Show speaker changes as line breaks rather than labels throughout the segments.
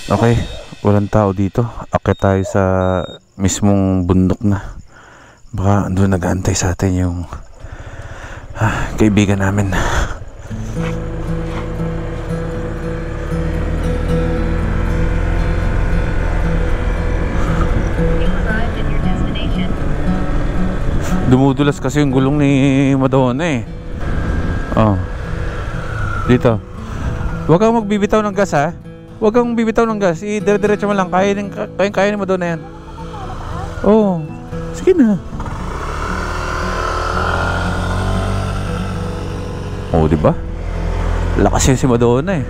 Okay, walang tao dito. Akit tayo sa mismong bundok na. Baka doon nag-aantay sa atin yung kaibigan namin. Dumudulas kasi yung gulong ni Madonna eh. Oh. Dito. Huwag kang magbibitaw ng gas ha. Huwag kang bibitaw ng gas. I-dire-diretso mo lang. Kaya ni Madonna yan. Oh. Sige na. Oh, di ba? Lakas yan si Madonna eh.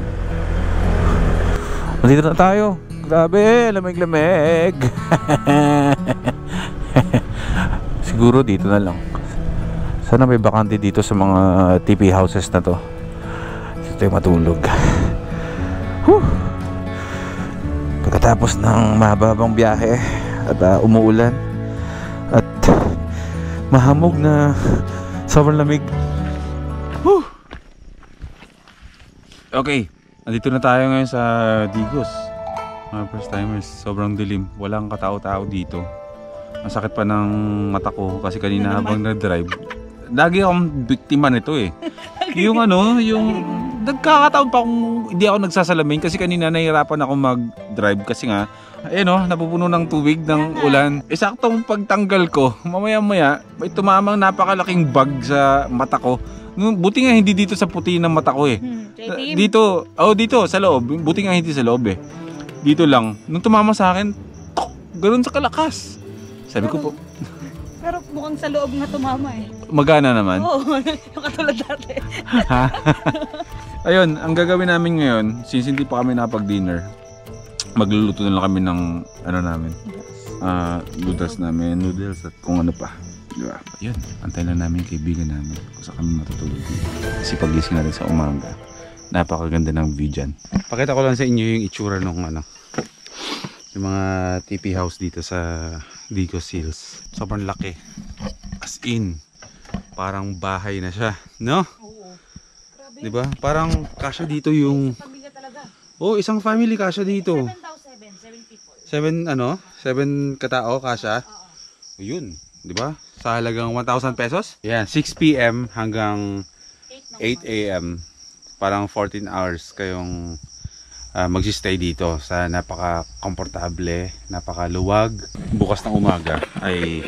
Nandito na tayo. Grabe, lamig-lamig. Siguro dito na lang. Sana may bakante dito sa mga TP houses na to. Dito tayo matulog. Pagkatapos ng mahababang biyahe at umuulan at mahamog na sobrang lamig. Okay, nandito na tayo ngayon sa Digos. Mga first timers, sobrang dilim. Walang katao-tao dito. Ang sakit pa ng mata ko kasi kanina habang nag-drive. Lagi akong biktima nito eh. Yung yung nagkakataon pa kung hindi ako nagsasalamin kasi kanina nahihirapan ako mag-drive kasi nga napupuno ng tubig ng ulan. Saktong pagtanggal ko, mamaya-maya may tumamang napakalaking bag sa mata ko. Buti nga hindi dito sa puti ng mata ko eh. Dito sa loob. Buti nga hindi sa loob eh. Dito lang. Nung tumama sa akin, ganoon sa kalakas. Sabi ko po.
Pero mukhang sa loob nga tumama eh.
Magana naman?
Oo, katulad dati.
Ayun, ang gagawin namin ngayon, since hindi pa kami napag-dinner, magluluto na lang kami ng noodles at kung ano pa. Diba? Ayun, antayin lang namin kaibigan namin kung saan kami matutulog dito. Kasi pagising natin sa umaga, napakaganda ng view dyan. Pakita ko lang sa inyo yung itsura ng yung mga TP house dito sa Digos Hills. Sobrang laki. As in, parang bahay na siya, no?
Oo. Grabe.
Diba? Parang kasya dito yung...
Pamilya talaga.
Oh, isang family kasya dito.
7 people.
7 katao kasya?
Oo.
Yun, diba? Sa halagang 1,000 pesos? Yan, 6 PM hanggang 8 AM. Parang 14 hours kayong magsistay dito sa napaka-komportable, napaka-luwag. Bukas ng umaga ay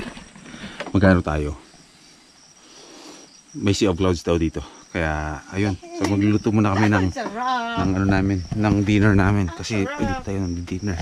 magkano tayo? May sea of clouds daw dito. Kaya ayun, so magluluto muna kami ng dinner namin kasi pwede tayo ng dinner.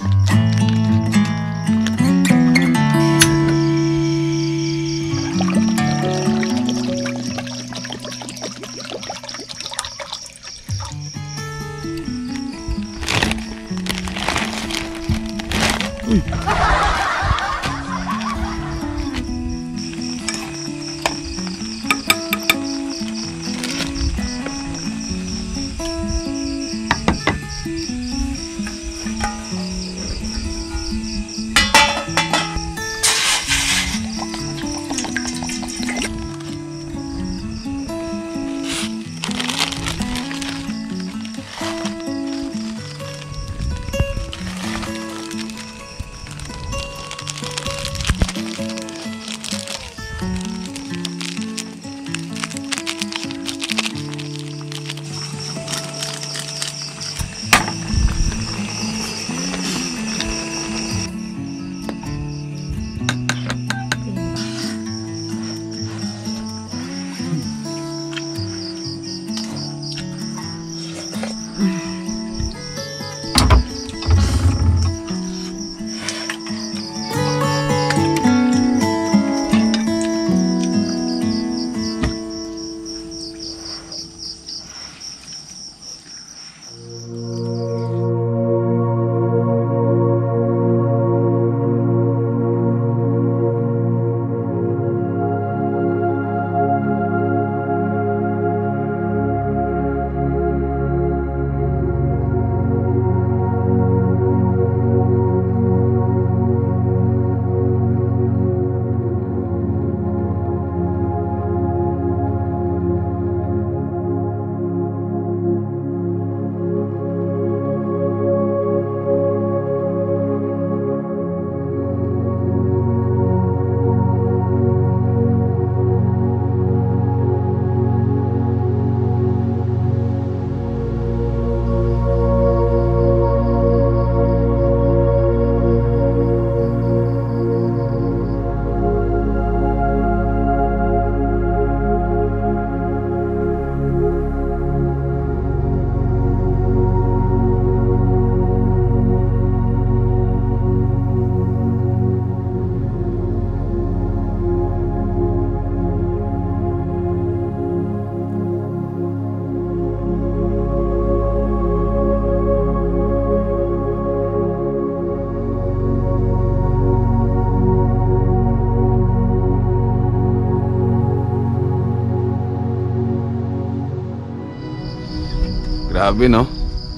Grabe no?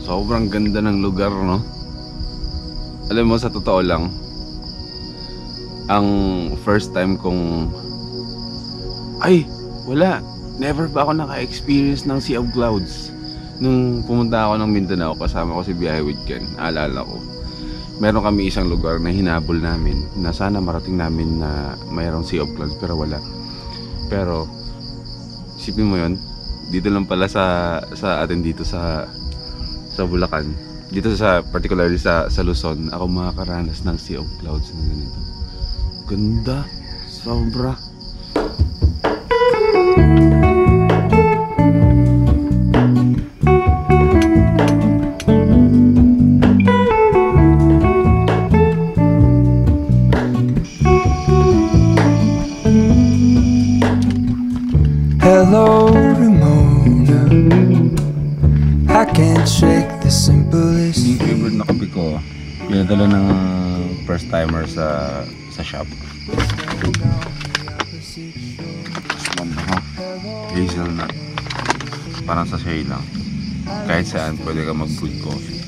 Sobrang ganda ng lugar no? Alam mo sa totoo lang, ang first time kong never pa ako naka-experience ng Sea of Clouds. Nung pumunta ako ng Mindanao, kasama ko si Biyahe with Ken, alala ko, meron kami isang lugar na hinabol namin na sana marating namin na mayroong Sea of Clouds, pero wala. Pero isipin mo yun, dito lang pala sa atin dito sa Bulacan, dito sa particularly sa Luzon, ako makakaranas ng Sea of Clouds na ganito. Ganda, sobra.
Hello, Ramona. I can't shake the simplest.
Yung favorite na kape ko, pinadala ng first timer sa shop. Hazelnut. Parang sa shay lang. Kahit saan pwede ka mag-brewed coffee.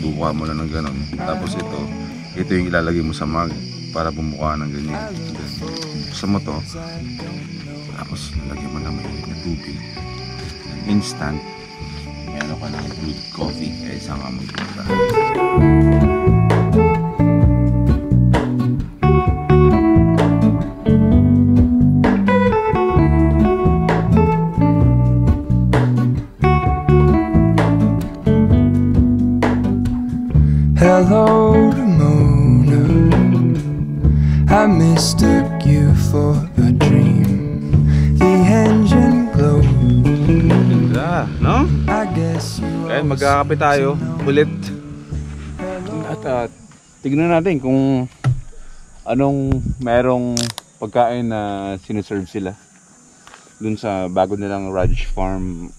Buka mo lang ng ganon. Tapos ito yung ilalagay mo sa mug para bumuka ng ganyan. Buksan mo to. Tapos lagyan mo ng mainit na tubig. Instant. Meron ka ng brewed coffee. Kaya saan ka magpunta.
Hello, Ramona. I mistook you for a dream. The engine glowed.
Ganda, no?
I guess you
Kaya magkakape tayo ulit. At tignan natin kung anong merong pagkain na sineserve sila dun sa bago nilang Raj Farm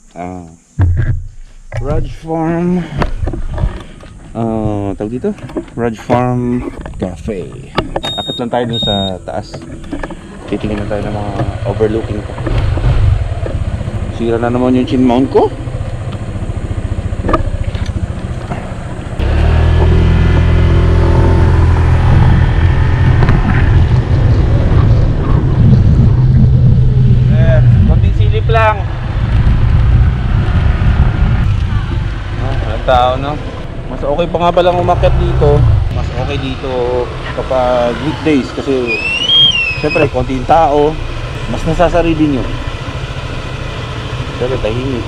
tawag dito? Raj Farm Cafe. Akit lang tayo dun sa taas. Titingin na tayo ng mga overlooking ko. Sira na naman yung chin mount ko. Konting silip lang. Walang tao no? Mas okay pa nga palang umakyat dito. Mas okay dito kapag weekdays kasi siyempre konting tao, mas nasasarili nyo. Siyempre tahimik.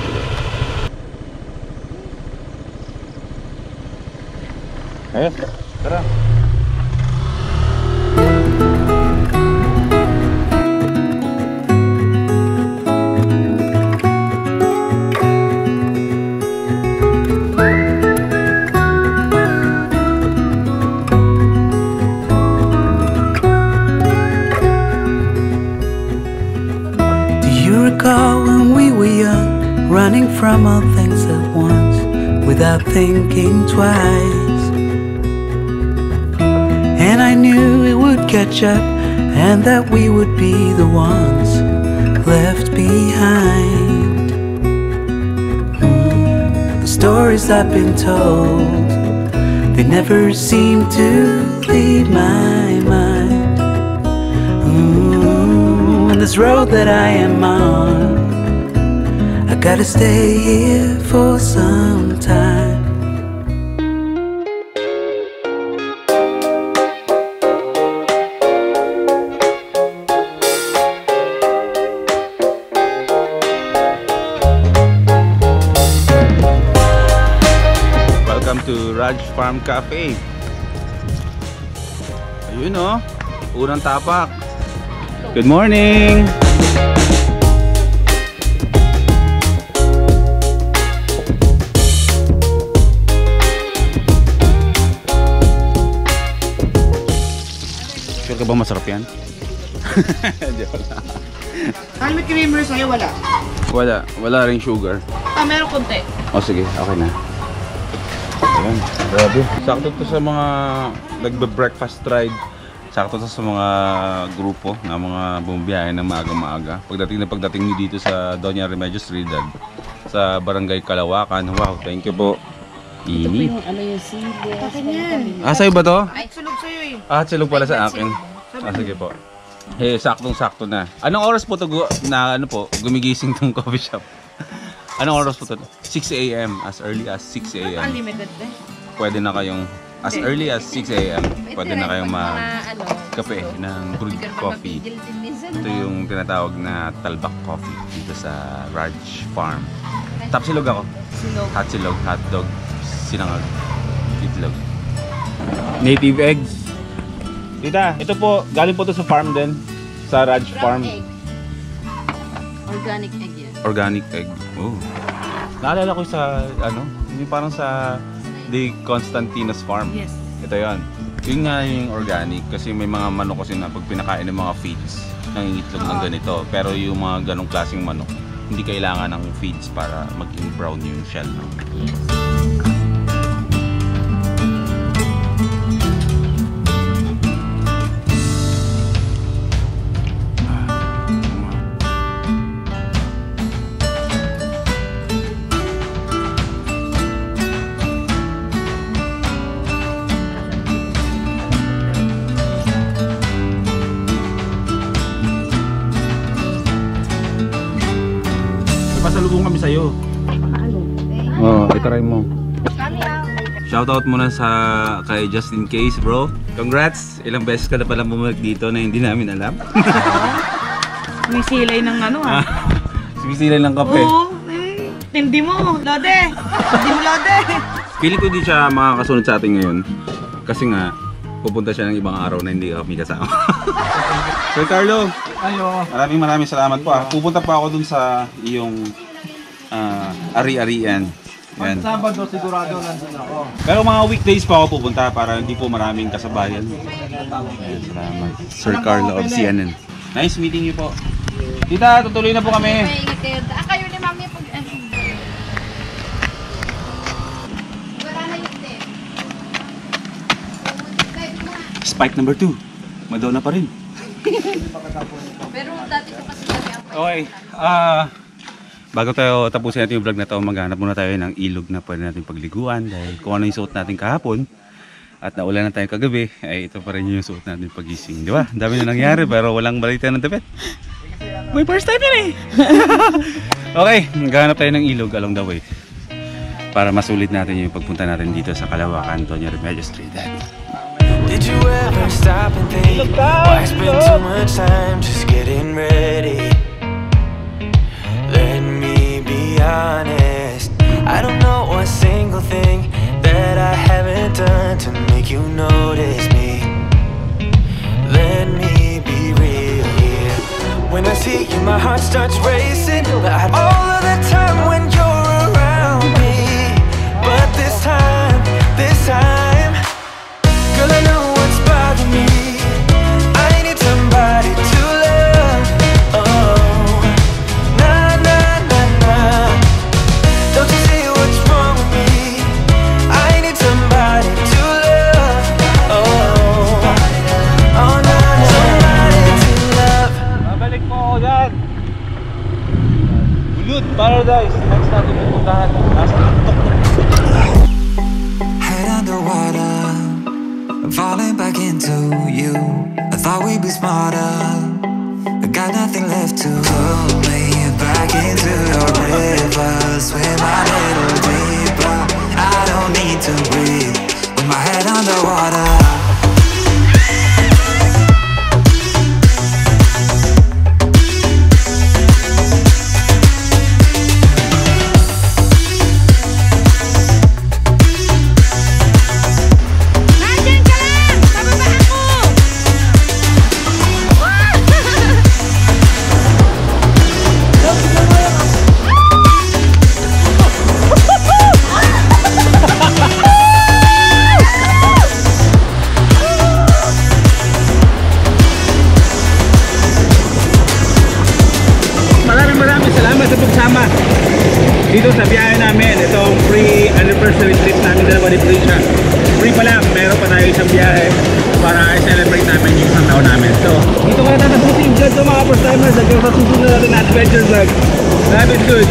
Ayun, tara.
When we were young, running from all things at once, without thinking twice. And I knew it would catch up, and that we would be the ones left behind. The stories I've been told, they never seem to leave my mind. And this road that I am on, I gotta stay here for some time.
Welcome to Raj Farm Cafe. Ayun o, unang tapak. Good morning! Sure ka ba masarap yan?
Kahit may creamer sa'yo, wala.
Wala ring sugar.
Meron konti.
O sige, okay na. Ayan, grabe. Sakto to sa mga nagbe-breakfast ride. Sakto to sa mga grupo na mga bumibiyahe ng maaga-maaga. Pagdating nyo dito sa Doña Remedios Trinidad, sa Barangay Kalawakan. Wow, thank you po.
Ito po
Ini.
yung ano yung sili.
Akin yan.
Sa'yo ba to?
Ay, sulog sa'yo eh.
Silog pala sa akin. Sige po. Eh, saktong-sakto na. Anong oras po to na ano po, gumigising tong coffee shop? Anong oras po to? 6 a.m. As early as 6 a.m.
Unlimited eh.
Pwede na kayong, as early as 6 a.m. Pwede na kayong mag-kape ng brewed coffee. Ito yung tinatawag na Talbak Coffee dito sa Raj Farm. Tapsilog ako. Hot silog, hotdog, sinangag, itlog. Native eggs. Tita, ito po, galing po to sa farm din. Sa Raj Farm.
Organic egg yan.
Organic egg. Oh. Naalala ko sa, ano, yung parang sa The Constantinos Farm.
Yes.
Ito yon. Yun nga yung organic kasi may mga manok kasi na pag pinakain ng mga feeds, nangingitlog ng ganito. Pero yung mga ganong klaseng manok, hindi kailangan ng feeds para maging brown yung shell. No? Pasalubong kami sa'yo. Oo, itry mo. Shoutout muna sa kay Justin Case, bro. Congrats! Ilang beses ka na pala bumalik dito na hindi namin alam.
May silay ng ano ha.
Sumisilan ng kape.
Oo. Hindi mo, Lode. Hindi mo, Lode.
Pili ko di siya makakasunod sa atin ngayon. Kasi nga, pupunta siya ng ibang araw na hindi kami kasama. Sir Carlo, maraming salamat po. Pupunta pa ako dun sa iyong ari-arian. Yan.
Sabado sigurado nandun ako.
Pero mga weekdays pa ako pupunta para hindi po maraming kasabayan. Ayan, salamat. Sir Carlo of CNN. Nice meeting you po. Tita, tutuloy na po kami.
Ingat kayo. Kayo ni Mami pag wala na yung tip.
Spike number 2. Madonna pa rin.
Pero dati ko kasi kami ang
Okay. Bago tayo tapusin natin yung vlog na to, maghanap muna tayo ng ilog na pwede natin pagliguan dahil kung ano yung suot natin kahapon at naulan na tayo kagabi, ay ito pa rin yung suot natin pagising. Di ba? Dami na nangyari pero walang balita ng tapet. May first time yan eh! Okay, maghanap tayo ng ilog along the way para masulit natin yung pagpunta natin dito sa Kalawakan, Antonio Remedio Street.
Did you ever stop and think why spend too much time just getting ready? Let me be honest, I don't know one single thing that I haven't done to make you notice me. Let me be real here. When I see you my heart starts racing, but all of the time when you're around me. But this time, girl, I know what's bothering me. I need somebody to love. Oh, nah, nah, nah, nah. Don't you see what's wrong with me? I need somebody to love. Oh, oh, nah, nah. Somebody to love.
Babalik mo ako dyan! Ulud Paradise! Next natin pupuntahan. Nasa tuktok.
Head underwater, falling back into you. I thought we'd be smarter, but got nothing left to pull me back into your river. Swim a little deeper. I don't need to breathe with my head underwater.
Maraming salamat sa pagsama dito sa biyahe namin. Itong free anniversary trip namin dalawa ni Felicia. Free pa lang, meron pa tayo isang biyahe para i-celebrate namin yung isang taon namin. So, dito ko na tatapusin.
agad sa mga first timers hanggang sa susunod natin na adventure vlog. Life is good.